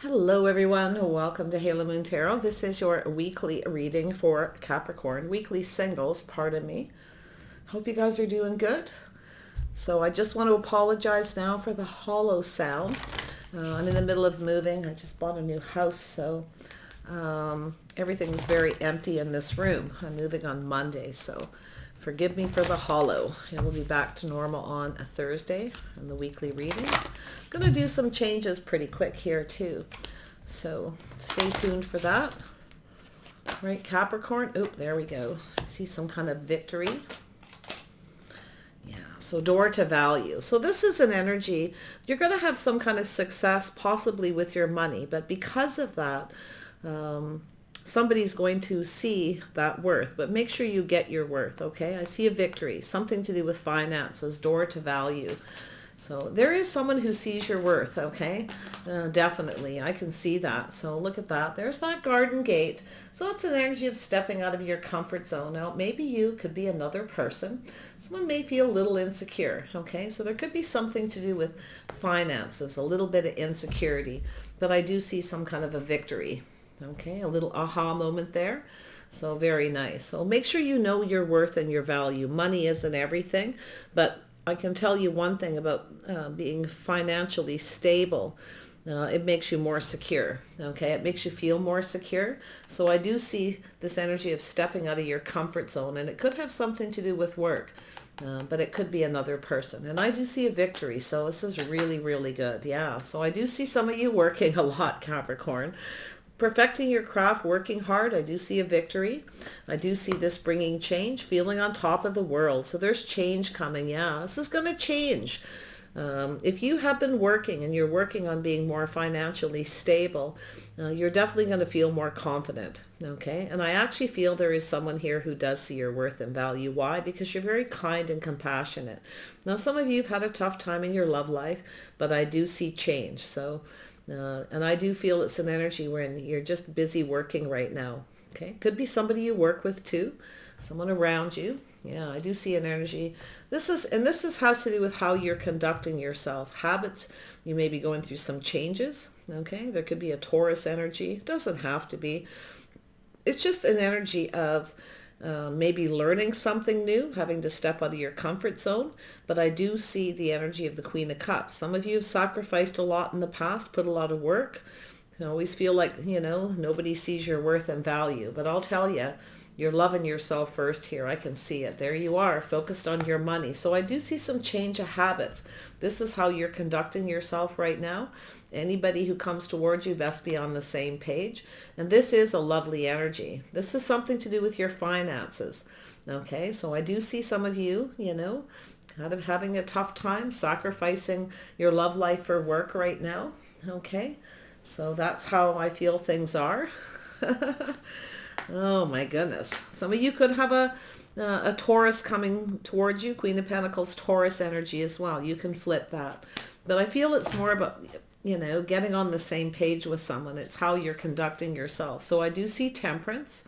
Hello everyone, welcome to Halo Moon Tarot. This is your weekly reading for Capricorn, weekly singles, pardon me. Hope you guys are doing good. So I just want to apologize now for the hollow sound. I'm in the middle of moving. I just bought a new house, so everything's very empty in this room. I'm moving on Monday, so forgive me for the hollow. And we'll be back to normal on a Thursday on the weekly readings. I'm going to do some changes pretty quick here too. So stay tuned for that. Right, Capricorn. Oh, there we go. I see some kind of victory. Yeah, so door to value. So this is an energy. You're going to have some kind of success possibly with your money, but because of that, somebody's going to see that worth, but make sure you get your worth, okay? I see a victory, something to do with finances, door to value. So there is someone who sees your worth, okay? Definitely, I can see that. So look at that. There's that garden gate. So it's an energy of stepping out of your comfort zone. Now, maybe you could be another person. Someone may feel a little insecure, okay? So there could be something to do with finances, a little bit of insecurity, but I do see some kind of a victory. Okay, a little aha moment there. So very nice. So make sure you know your worth and your value. Money isn't everything, but I can tell you one thing about being financially stable. It makes you more secure. Okay, it makes you feel more secure. So I do see this energy of stepping out of your comfort zone, and it could have something to do with work. But it could be another person. And I do see a victory. So this is really, really good. Yeah. So I do see some of you working a lot, Capricorn. Perfecting your craft, working hard. I do see a victory. I do see this bringing change, feeling on top of the world. So there's change coming. Yeah, this is going to change. If you have been working and you're working on being more financially stable, you're definitely going to feel more confident. Okay. And I actually feel there is someone here who does see your worth and value. Why? Because you're very kind and compassionate. Now, some of you have had a tough time in your love life, but I do see change. So and I do feel it's an energy when you're just busy working right now. Okay, could be somebody you work with too, someone around you. Yeah, I do see an energy. This has to do with how you're conducting yourself. Habits, you may be going through some changes. Okay, there could be a Taurus energy. It doesn't have to be. It's just an energy of maybe learning something new, having to step out of your comfort zone. But I do see the energy of the Queen of Cups. Some of you have sacrificed a lot in the past, put a lot of work. You always feel like, nobody sees your worth and value. But I'll tell you, you're loving yourself first here. I can see it. There you are, focused on your money. So I do see some change of habits. This is how you're conducting yourself right now. Anybody who comes towards you best be on the same page. And this is a lovely energy. This is something to do with your finances. Okay, so I do see some of you, kind of having a tough time sacrificing your love life for work right now. Okay, so that's how I feel things are. Oh my goodness. Some of you could have a Taurus coming towards you, Queen of Pentacles, Taurus energy as well. You can flip that. But I feel it's more about, getting on the same page with someone. It's how you're conducting yourself. So I do see temperance,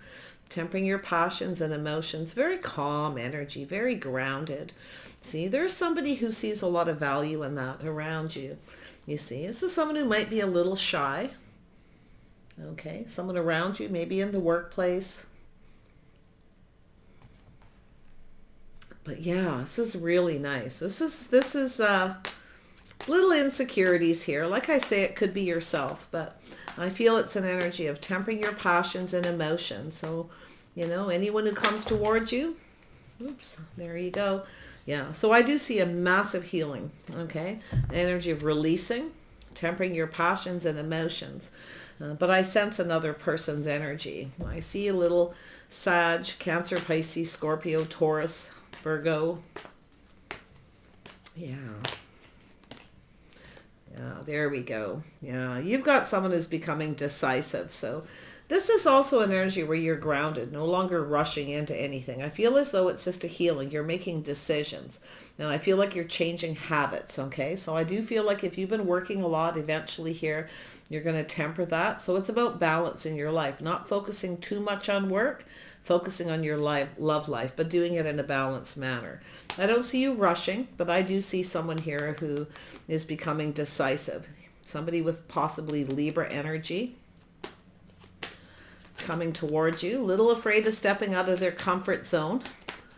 tempering your passions and emotions. Very calm energy, very grounded. See, there's somebody who sees a lot of value in that around you. You see, this is someone who might be a little shy. Okay, someone around you, maybe in the workplace. But yeah, this is really nice. This is little insecurities here. Like I say, it could be yourself, but I feel it's an energy of tempering your passions and emotions. So, anyone who comes towards you, oops, there you go. Yeah, so I do see a massive healing, okay? The energy of releasing, tempering your passions and emotions. But I sense another person's energy. I see a little Sag, Cancer, Pisces, Scorpio, Taurus, Virgo. Yeah. Yeah, there we go. Yeah, you've got someone who's becoming decisive. So this is also an energy where you're grounded, no longer rushing into anything. I feel as though it's just a healing. You're making decisions. Now, I feel like you're changing habits, okay? So I do feel like if you've been working a lot, eventually here, you're going to temper that. So it's about balance in your life, not focusing too much on work, focusing on your love life, but doing it in a balanced manner. I don't see you rushing, but I do see someone here who is becoming decisive. somebody with possibly Libra energy coming towards you, a little afraid of stepping out of their comfort zone.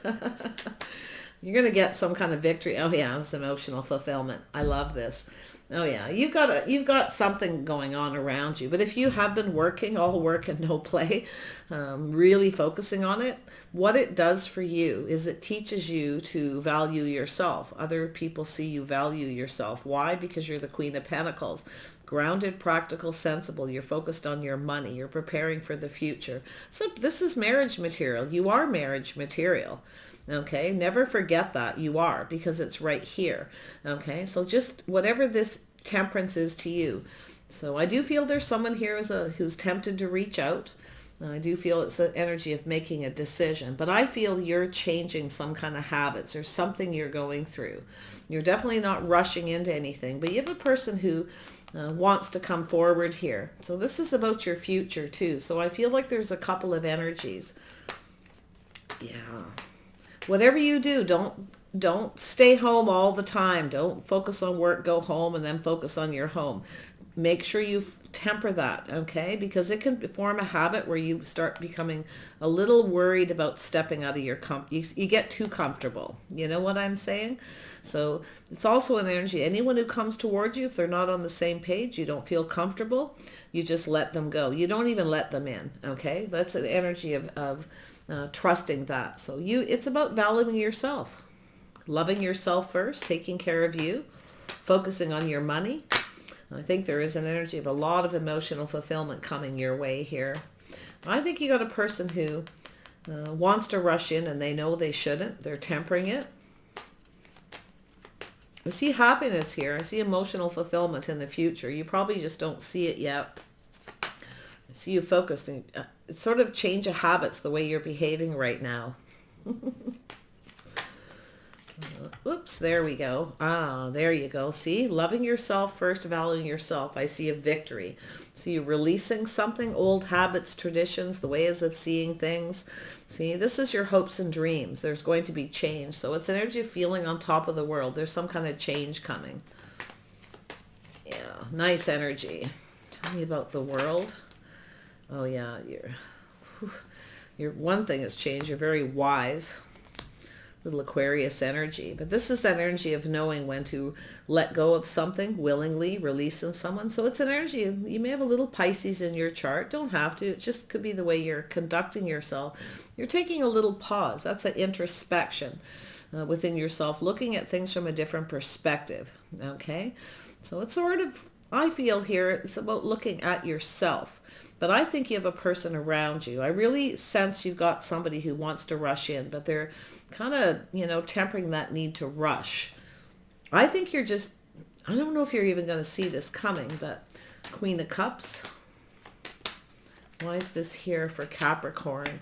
You're going to get some kind of victory. Oh yeah, it's emotional fulfillment. I love this. Oh yeah, you've got something going on around you. But if you have been working, all work and no play, really focusing on it, what it does for you is it teaches you to value yourself. Other people see you value yourself. Why? Because you're the Queen of Pentacles. Grounded, practical, sensible. You're focused on your money. You're preparing for the future. So this is marriage material. You are marriage material. Okay, never forget that you are, because it's right here. Okay, so just whatever this temperance is to you. So I do feel there's someone here who's tempted to reach out. I do feel it's the energy of making a decision, but I feel you're changing some kind of habits or something you're going through. You're definitely not rushing into anything, but you have a person who wants to come forward here. So this is about your future too. So I feel like there's a couple of energies. Yeah. Whatever you do, don't stay home all the time. Don't focus on work, go home, and then focus on your home. Make sure you temper that, okay? Because it can form a habit where you start becoming a little worried about stepping out of your you get too comfortable. You know what I'm saying? So it's also an energy. Anyone who comes towards you, if they're not on the same page, you don't feel comfortable, you just let them go. You don't even let them in, okay? That's an energy of trusting that. So it's about valuing yourself, loving yourself first, taking care of you, focusing on your money. I think there is an energy of a lot of emotional fulfillment coming your way here. I think you got a person who wants to rush in and they know they shouldn't. They're tempering it. I see happiness here. I see emotional fulfillment in the future. You probably just don't see it yet. I see you focused. It's sort of change of habits the way you're behaving right now. Oops, there we go. Ah, there you go. See, loving yourself first, valuing yourself. I see a victory. See you releasing something, old habits, traditions, the ways of seeing things. See, this is your hopes and dreams. There's going to be change. So it's an energy of feeling on top of the world. There's some kind of change coming. Yeah, nice energy. Tell me about the world. Oh yeah, you're one thing has changed. You're very wise. Little Aquarius energy. But this is that energy of knowing when to let go of something willingly, releasing someone. So it's an energy. You may have a little Pisces in your chart. Don't have to. It just could be the way you're conducting yourself. You're taking a little pause. That's an introspection within yourself, looking at things from a different perspective. Okay? So it's sort of, I feel here, it's about looking at yourself. But I think you have a person around you. I really sense you've got somebody who wants to rush in, but they're kind of, tempering that need to rush. I think you're just, I don't know if you're even going to see this coming, but Queen of Cups. Why is this here for Capricorn?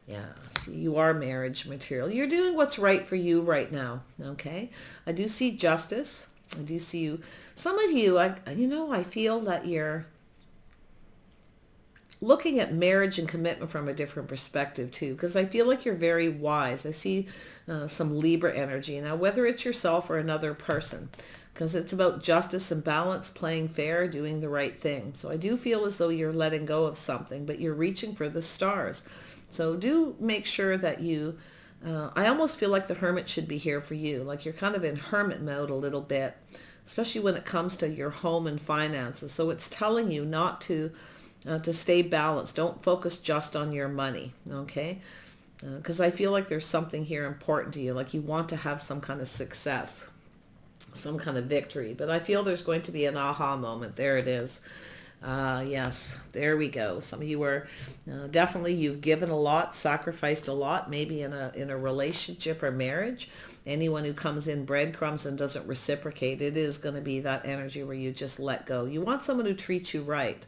Yeah, see, you are marriage material. You're doing what's right for you right now, okay? I do see justice. I do see you. Some of you, I feel that you're looking at marriage and commitment from a different perspective too, because I feel like you're very wise. I see some Libra energy. Now, whether it's yourself or another person, because it's about justice and balance, playing fair, doing the right thing. So I do feel as though you're letting go of something, but you're reaching for the stars. So do make sure that you, I almost feel like the Hermit should be here for you. Like you're kind of in hermit mode a little bit, especially when it comes to your home and finances. So it's telling you not to stay balanced. Don't focus just on your money, okay? Because I feel like there's something here important to you, like you want to have some kind of success, some kind of victory. But I feel there's going to be an aha moment. There it is. Yes, there we go. Some of you are definitely, you've given a lot, sacrificed a lot, maybe in a relationship or marriage. Anyone who comes in breadcrumbs and doesn't reciprocate, it is going to be that energy where you just let go. You want someone who treats you right.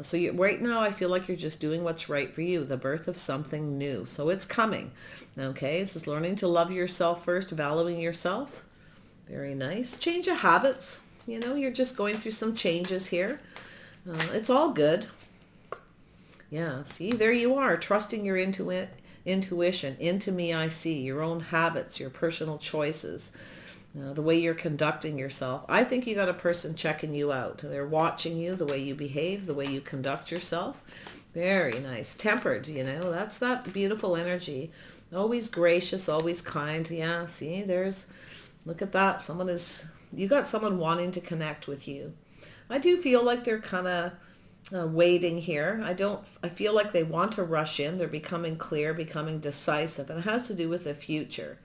So right now, I feel like you're just doing what's right for you, the birth of something new. So it's coming, okay? This is learning to love yourself first, valuing yourself. Very nice. Change of habits. You're just going through some changes here. It's all good. Yeah, see, there you are, trusting your intuition. Into me, I see, your own habits, your personal choices. The way you're conducting yourself. I think you got a person checking you out. They're watching you, the way you behave, the way you conduct yourself. Very nice. Tempered, you know, that's that beautiful energy. Always gracious, always kind. Yeah, see, look at that. You got someone wanting to connect with you. I do feel like they're kind of waiting here. I feel like they want to rush in. They're becoming clear, becoming decisive, and it has to do with the future.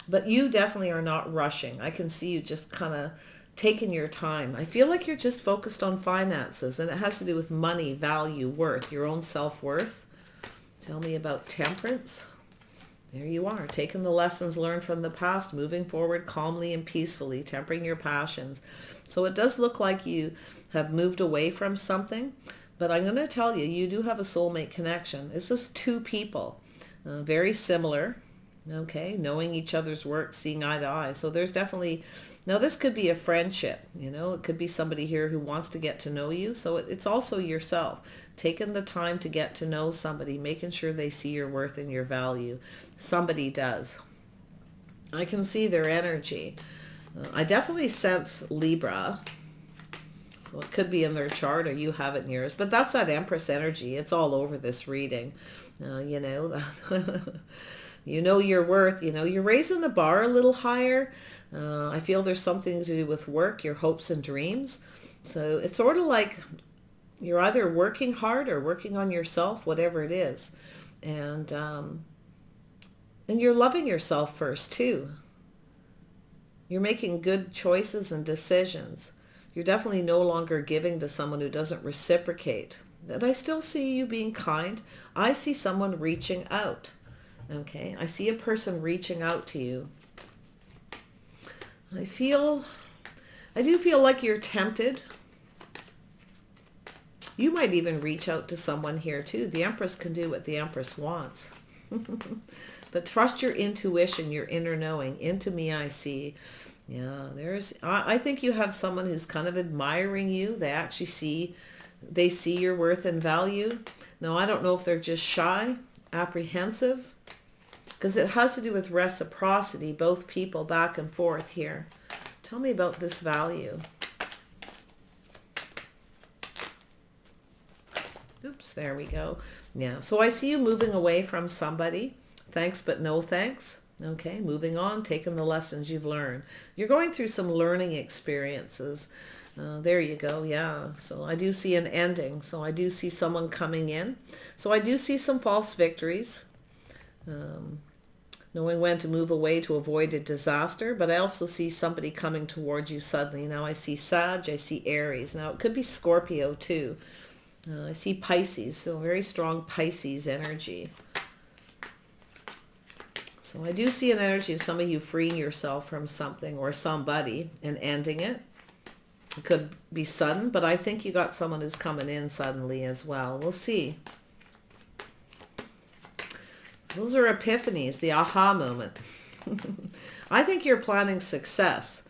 But you definitely are not rushing. I can see you just kind of taking your time. I feel like you're just focused on finances, and it has to do with money, value, worth, your own self-worth. Tell me about temperance. There you are, taking the lessons learned from the past, moving forward calmly and peacefully, tempering your passions. So it does look like you have moved away from something, but I'm going to tell you, you do have a soulmate connection. It's just two people, very similar. Okay, knowing each other's work, seeing eye to eye. So there's definitely, now this could be a friendship, you know, it could be somebody here who wants to get to know you. So it's also yourself, taking the time to get to know somebody, making sure they see your worth and your value. Somebody does. I can see their energy. I definitely sense Libra. So it could be in their chart or you have it in yours. But that's that Empress energy. It's all over this reading. You know, you know your worth. You know, you're raising the bar a little higher. I feel there's something to do with work, your hopes and dreams. So it's sort of like you're either working hard or working on yourself, whatever it is. And you're loving yourself first too. You're making good choices and decisions. You're definitely no longer giving to someone who doesn't reciprocate. And I still see you being kind. I see someone reaching out. Okay, I see a person reaching out to you. I do feel like you're tempted. You might even reach out to someone here too. The Empress can do what the Empress wants. But trust your intuition, your inner knowing. Into me I see. Yeah, I think you have someone who's kind of admiring you. They actually see your worth and value. Now, I don't know if they're just shy, apprehensive, because it has to do with reciprocity, both people back and forth here. Tell me about this value. Oops, there we go. Yeah, so I see you moving away from somebody. Thanks, but no thanks. Okay, moving on, taking the lessons you've learned. You're going through some learning experiences. There you go, yeah. So I do see an ending. So I do see someone coming in. So I do see some false victories. Knowing when to move away to avoid a disaster. But I also see somebody coming towards you suddenly. Now I see Sag, I see Aries. Now it could be Scorpio too. I see Pisces, so very strong Pisces energy. So I do see an energy of some of you freeing yourself from something or somebody and ending it. It could be sudden, but I think you got someone who's coming in suddenly as well. We'll see. Those are epiphanies, the aha moment. I think you're planning success.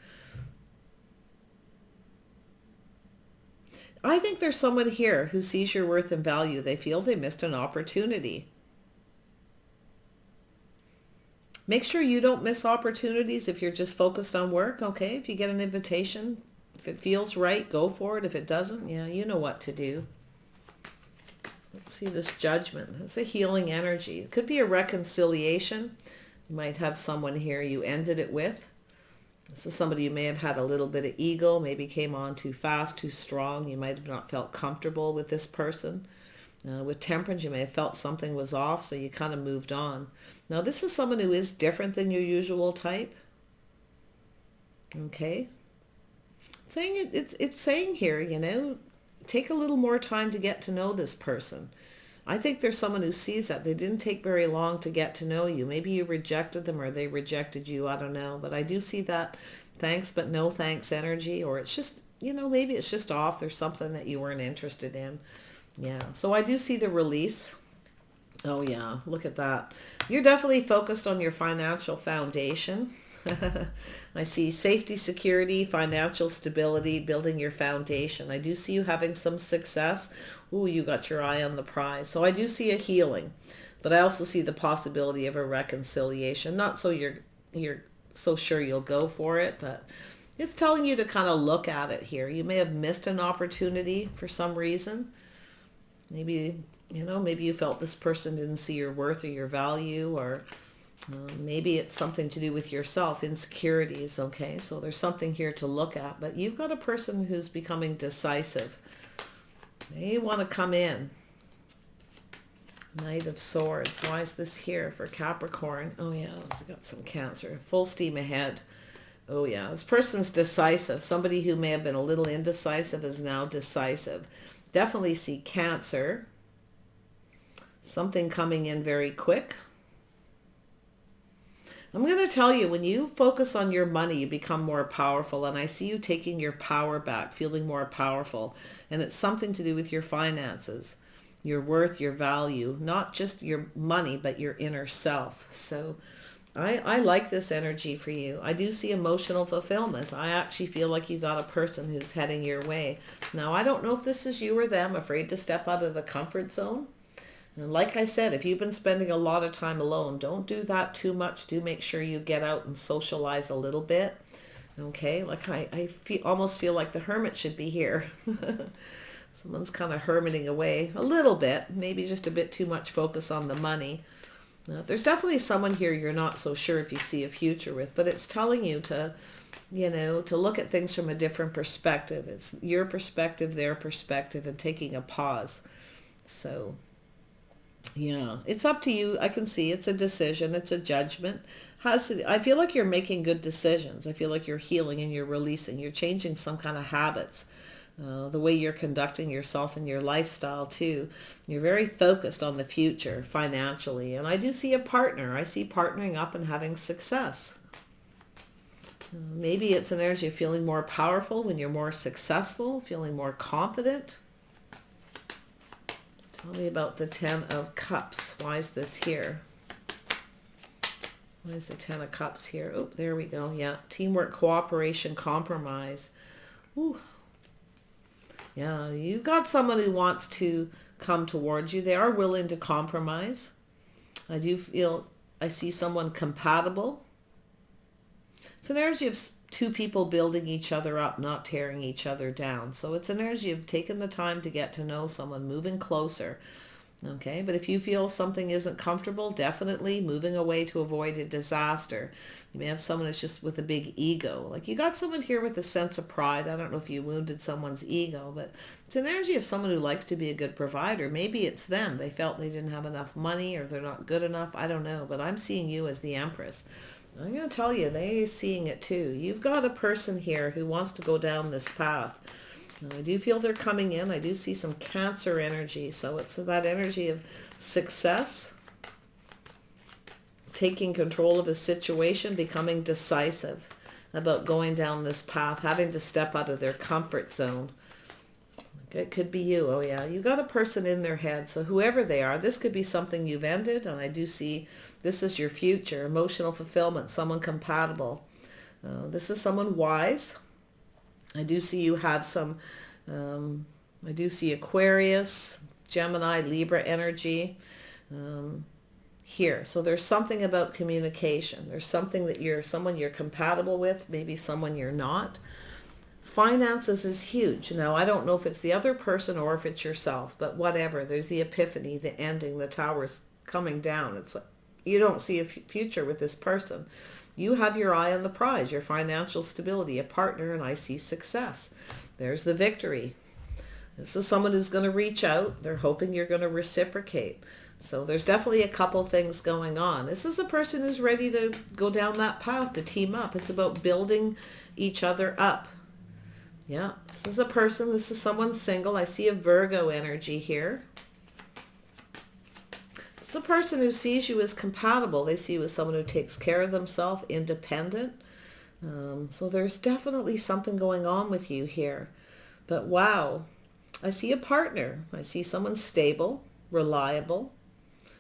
I think there's someone here who sees your worth and value. They feel they missed an opportunity. Make sure you don't miss opportunities if you're just focused on work, okay? If you get an invitation, if it feels right, go for it. If it doesn't, yeah, you know what to do. Let's see this Judgment. It's a healing energy. It could be a reconciliation. You might have someone here you ended it with. This is somebody you may have had a little bit of ego, maybe came on too fast, too strong. You might have not felt comfortable with this person. With Temperance, you may have felt something was off, so you kind of moved on. Now, this is someone who is different than your usual type. Okay? It's saying here, you know, take a little more time to get to know this person. I think there's someone who sees that. They didn't take very long to get to know you. Maybe you rejected them or they rejected you. I don't know. But I do see that thanks but no thanks energy. Or it's just, you know, maybe it's just off. There's something that you weren't interested in. Yeah. So I do see the release. Oh, yeah. Look at that. You're definitely focused on your financial foundation. I see safety, security, financial stability, building your foundation. I do see you having some success. Ooh, you got your eye on the prize. So I do see a healing, but I also see the possibility of a reconciliation. Not so you're so sure you'll go for it, but it's telling you to kind of look at it here. You may have missed an opportunity for some reason. Maybe, maybe you felt this person didn't see your worth or your value, or maybe it's something to do with yourself, insecurities, okay? So there's something here to look at, but you've got a person who's becoming decisive. They want to come in. Knight of Swords. Why is this here for Capricorn? Oh yeah, it's got some Cancer. Full steam ahead. Oh yeah, this person's decisive. Somebody who may have been a little indecisive is now decisive. Definitely see Cancer. Something coming in very quick. I'm going to tell you, when you focus on your money, you become more powerful. And I see you taking your power back, feeling more powerful. And it's something to do with your finances, your worth, your value, not just your money, but your inner self. So I like this energy for you. I do see emotional fulfillment. I actually feel like you got a person who's heading your way. Now, I don't know if this is you or them, afraid to step out of the comfort zone. And like I said, if you've been spending a lot of time alone, don't do that too much. Do make sure you get out and socialize a little bit. Okay, like I almost feel like the hermit should be here. Someone's kind of hermiting away a little bit, maybe just a bit too much focus on the money. There's definitely someone here you're not so sure if you see a future with, but it's telling you to, to look at things from a different perspective. It's your perspective, their perspective, and taking a pause. So, yeah, it's up to you. I can see it's a decision. It's a judgment. I feel like you're making good decisions. I feel like you're healing and you're releasing. You're changing some kind of habits. The way you're conducting yourself and your lifestyle too. You're very focused on the future financially. And I do see a partner. I see partnering up and having success. Maybe it's an energy of feeling more powerful when you're more successful, feeling more confident. Tell me about the Ten of Cups. Why is this here? Why is the Ten of Cups here? Oh, there we go. Yeah. Teamwork, cooperation, compromise. Ooh. Yeah, you got someone who wants to come towards you. They are willing to compromise. I see someone compatible. It's an energy of two people building each other up, not tearing each other down. So it's an energy of taking the time to get to know someone, moving closer. Okay, but if you feel something isn't comfortable, definitely moving away to avoid a disaster. You may have someone that's just with a big ego. Like you got someone here with a sense of pride. I don't know if you wounded someone's ego, but it's an energy of someone who likes to be a good provider. Maybe it's them. They felt they didn't have enough money or they're not good enough. I don't know, but I'm seeing you as the Empress. I'm going to tell you, they're seeing it too. You've got a person here who wants to go down this path. I do feel they're coming in. I do see some Cancer energy. So it's that energy of success, taking control of a situation, becoming decisive about going down this path, having to step out of their comfort zone. It could be you. Oh yeah, you got a person in their head. So whoever they are, this could be something you've ended. And I do see this is your future, emotional fulfillment, someone compatible. This is someone wise. I do see you have some, I do see Aquarius, Gemini, Libra energy here. So there's something about communication. There's something that someone you're compatible with, maybe someone you're not. Finances is huge. Now, I don't know if it's the other person or if it's yourself, but whatever. There's the epiphany, the ending, the tower's coming down. It's like you don't see a future with this person. You have your eye on the prize, your financial stability, a partner, and I see success. There's the victory. This is someone who's going to reach out. They're hoping you're going to reciprocate. So there's definitely a couple things going on. This is the person who's ready to go down that path, to team up. It's about building each other up. Yeah, this is a person, this is someone single. I see a Virgo energy here. It's a person who sees you as compatible. They see you as someone who takes care of themselves, independent. So there's definitely something going on with you here. But wow, I see a partner. I see someone stable, reliable.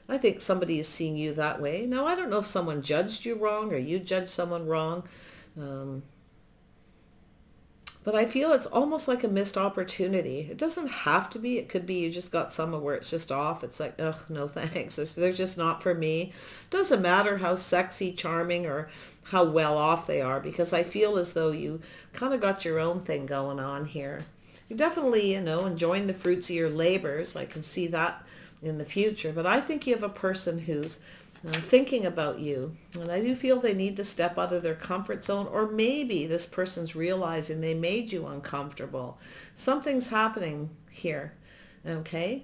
I think somebody is seeing you that way. Now, I don't know if someone judged you wrong or you judged someone wrong. But I feel it's almost like a missed opportunity. It doesn't have to be. It could be you just got someone where it's just off. It's like, ugh, no thanks. They're just not for me. Doesn't matter how sexy, charming, or how well off they are, because I feel as though you kind of got your own thing going on here. You're definitely, enjoying the fruits of your labors. I can see that in the future. But I think you have a person who's thinking about you, and I do feel they need to step out of their comfort zone, or maybe this person's realizing they made you uncomfortable. Something's happening here. Okay,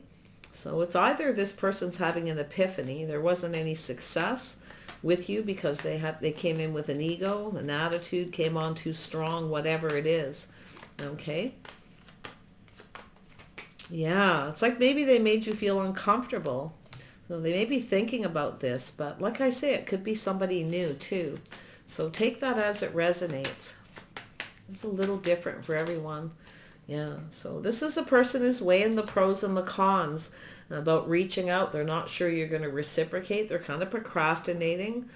so it's either this person's having an epiphany, there wasn't any success with you because they came in with an ego, an attitude, came on too strong, whatever it is. Okay, yeah, it's like maybe they made you feel uncomfortable. So they may be thinking about this, but like I say, it could be somebody new too. So take that as it resonates. It's a little different for everyone. Yeah, so this is a person who's weighing the pros and the cons about reaching out. They're not sure you're going to reciprocate. They're kind of procrastinating.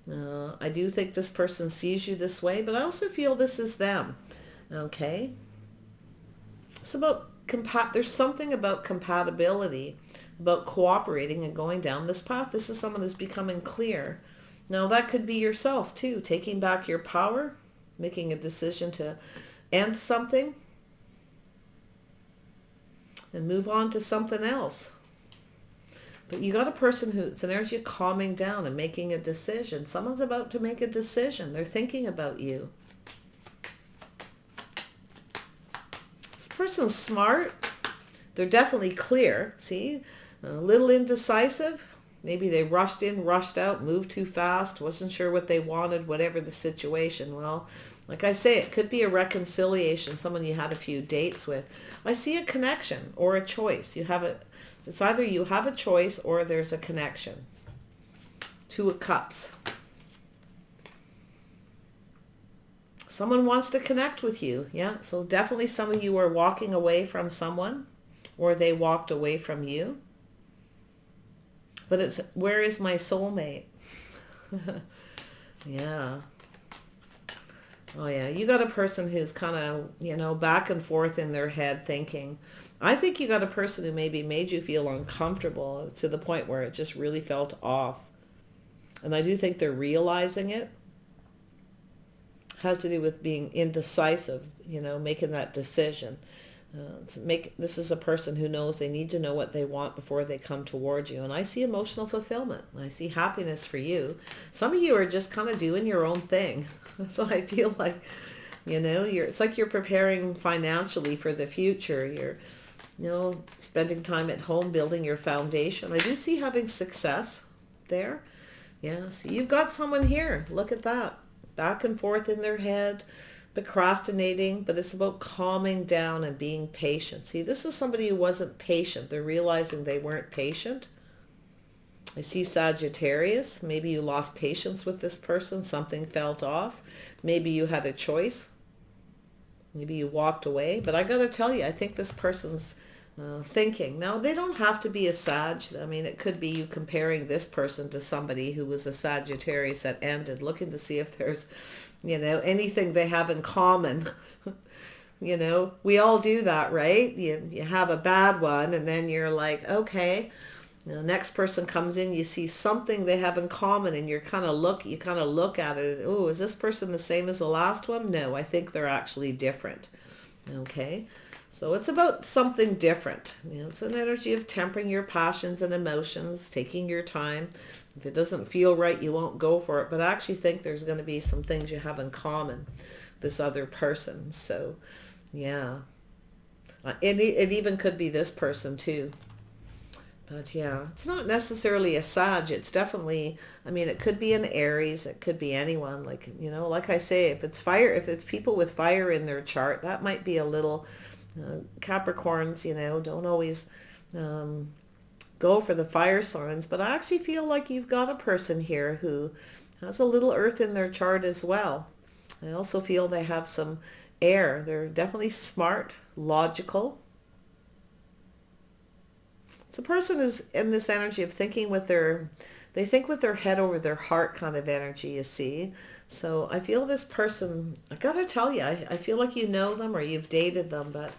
I do think this person sees you this way, but I also feel this is them. Okay? It's about there's something about compatibility, about cooperating and going down this path. This is someone who's becoming clear. Now that could be yourself too, taking back your power, making a decision to end something and move on to something else. But you got a person who, it's an energy of calming down and making a decision. Someone's about to make a decision. They're thinking about you. Person's smart. They're definitely clear. See, a little indecisive. Maybe they rushed in, rushed out, moved too fast, wasn't sure what they wanted, whatever the situation. Well, like I say, it could be a reconciliation, someone you had a few dates with. I see a connection or a choice. It's either you have a choice or there's a connection. Two of Cups. Someone wants to connect with you. Yeah, so definitely some of you are walking away from someone, or they walked away from you. But it's, where is my soulmate? Yeah. Oh yeah, you got a person who's kind of, back and forth in their head thinking. I think you got a person who maybe made you feel uncomfortable to the point where it just really felt off. And I do think they're realizing it. Has to do with being indecisive, making that decision. This is a person who knows they need to know what they want before they come towards you. And I see emotional fulfillment. I see happiness for you. Some of you are just kind of doing your own thing. That's what I feel like, it's like you're preparing financially for the future. You're, spending time at home, building your foundation. I do see having success there. Yeah, see, you've got someone here. Look at that. Back and forth in their head, procrastinating, but it's about calming down and being patient. See, this is somebody who wasn't patient. They're realizing they weren't patient. I see Sagittarius. Maybe you lost patience with this person. Something felt off. Maybe you had a choice. Maybe you walked away. But I got to tell you, I think this person's thinking. Now, they don't have to be a Sag. I mean, it could be you comparing this person to somebody who was a Sagittarius that ended, looking to see if there's, anything they have in common. We all do that, right? You have a bad one, and then you're like, okay, next person comes in, you see something they have in common, and you kind of look at it. Oh, is this person the same as the last one? No, I think they're actually different. Okay. So it's about something different. It's an energy of tempering your passions and emotions, taking your time. If it doesn't feel right, you won't go for it. But I actually think there's going to be some things you have in common, this other person. So, yeah. It even could be this person too. But yeah, it's not necessarily a Sag. It's definitely, it could be an Aries. It could be anyone. Like I say, if it's fire, if it's people with fire in their chart, that might be a little... Capricorns, don't always go for the fire signs, but I actually feel like you've got a person here who has a little earth in their chart as well. I also feel they have some air. They're definitely smart, logical. It's a person who's in this energy of thinking with their they think with their head over their heart kind of energy, you see. So I feel this person, I gotta tell you, I feel like you know them or you've dated them, but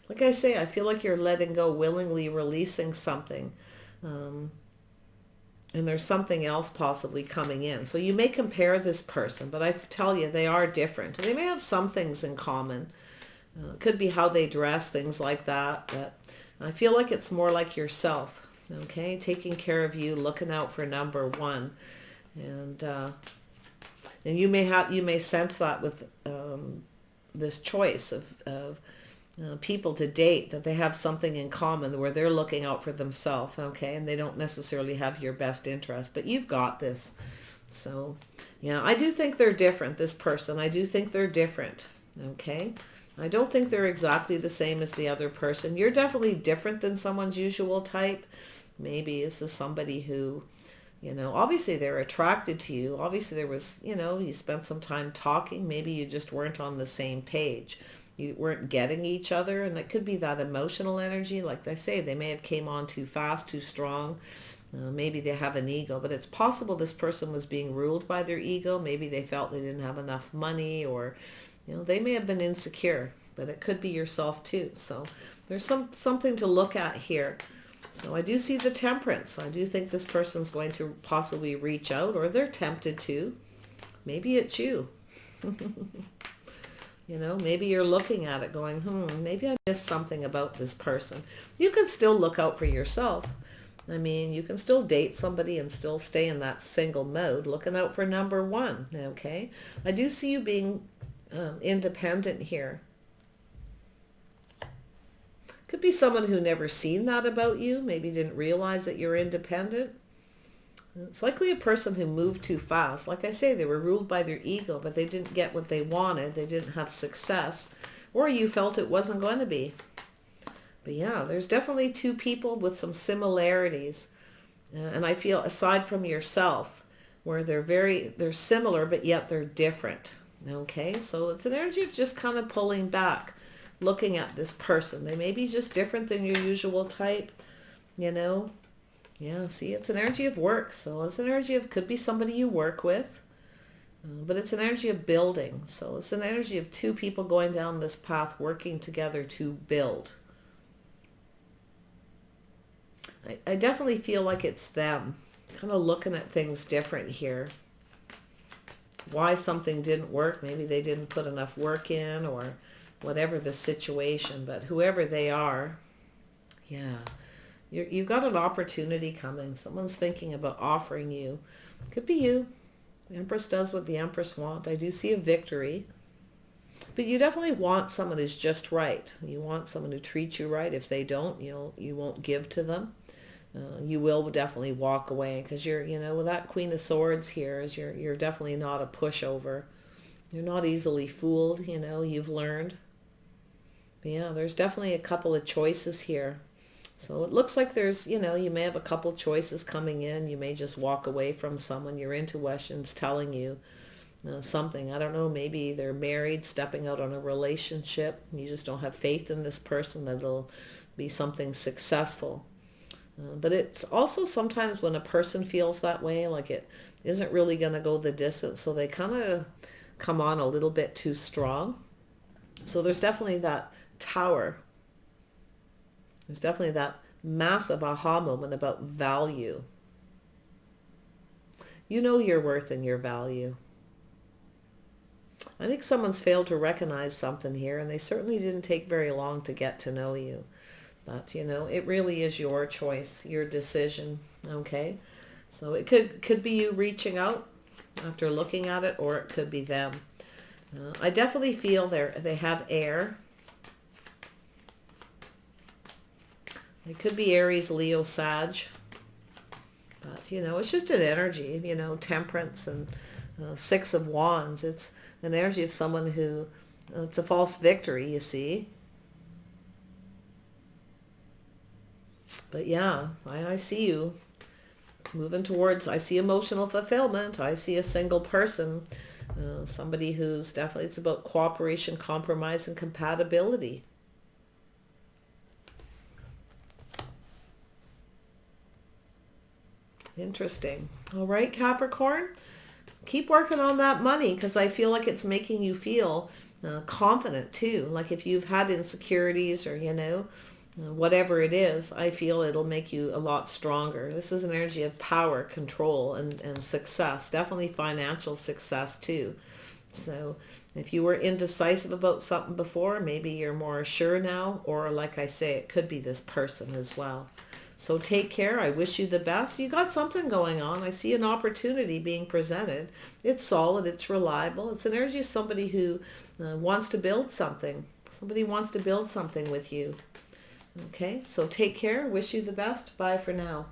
like I say, I feel like you're letting go, willingly releasing something. And there's something else possibly coming in. So you may compare this person, but I tell you, they are different. They may have some things in common. It could be how they dress, things like that. But I feel like it's more like yourself, okay? Taking care of you, looking out for number one. And you may sense that with this choice of people to date, that they have something in common where they're looking out for themselves, okay? And they don't necessarily have your best interest, but you've got this. So, yeah, I do think they're different, this person. I do think they're different, okay? I don't think they're exactly the same as the other person. You're definitely different than someone's usual type. Maybe this is somebody who, obviously they're attracted to you. Obviously there was, you spent some time talking. Maybe you just weren't on the same page. You weren't getting each other, and it could be that emotional energy. Like they say, they may have came on too fast, too strong. Maybe they have an ego, but it's possible this person was being ruled by their ego. Maybe they felt they didn't have enough money, or they may have been insecure, but it could be yourself too. So there's something to look at here. So I do see the Temperance. I do think this person's going to possibly reach out, or they're tempted to. Maybe it's you. Maybe you're looking at it going, maybe I missed something about this person. You can still look out for yourself. I mean, you can still date somebody and still stay in that single mode, looking out for number one, okay? I do see you being independent here. Could be someone who never seen that about you, maybe didn't realize that you're independent. It's likely a person who moved too fast. Like I say, they were ruled by their ego, but they didn't get what they wanted. They didn't have success, or you felt it wasn't going to be. But yeah, there's definitely two people with some similarities. And I feel, aside from yourself, where they're similar, but yet they're different. Okay, so it's an energy of just kind of pulling back, looking at this person. They may be just different than your usual type, Yeah, see, it's an energy of work. So it's an energy of, could be somebody you work with, but it's an energy of building. So it's an energy of two people going down this path, working together to build. I definitely feel like it's them, kind of looking at things different here. Why something didn't work, maybe they didn't put enough work in, or whatever the situation, but whoever they are, yeah. You've got an opportunity coming. Someone's thinking about offering you. Could be you. The Empress does what the Empress wants. I do see a victory. But you definitely want someone who's just right. You want someone who treats you right. If they don't, you won't give to them. You will definitely walk away, because you're, with that Queen of Swords here, is you're definitely not a pushover. You're not easily fooled. You've learned. But yeah, there's definitely a couple of choices here. So it looks like there's, you may have a couple choices coming in. You may just walk away from someone. Your intuition's telling you something. I don't know, maybe they're married, stepping out on a relationship. You just don't have faith in this person that it'll be something successful. But it's also sometimes when a person feels that way, like it isn't really going to go the distance. So they kind of come on a little bit too strong. So there's definitely that Tower. There's definitely that massive aha moment about value. You know your worth and your value. I think someone's failed to recognize something here, and they certainly didn't take very long to get to know you. But, it really is your choice, your decision, okay? So it could be you reaching out after looking at it, or it could be them. I definitely feel they have air. It could be Aries, Leo, Sag. But, it's just an energy, Temperance and Six of Wands. It's an energy of someone who, it's a false victory, you see. But yeah, I see you moving towards, I see emotional fulfillment. I see a single person, somebody who's definitely, it's about cooperation, compromise, and compatibility. Interesting. All right, Capricorn. Keep working on that money, because I feel like it's making you feel confident too. Like if you've had insecurities or, whatever it is, I feel it'll make you a lot stronger. This is an energy of power, control, and success. Definitely financial success too. So if you were indecisive about something before, maybe you're more sure now, or like I say, it could be this person as well. So take care. I wish you the best. You got something going on. I see an opportunity being presented. It's solid. It's reliable. It's an energy of somebody who wants to build something. Somebody wants to build something with you. Okay, so take care. Wish you the best. Bye for now.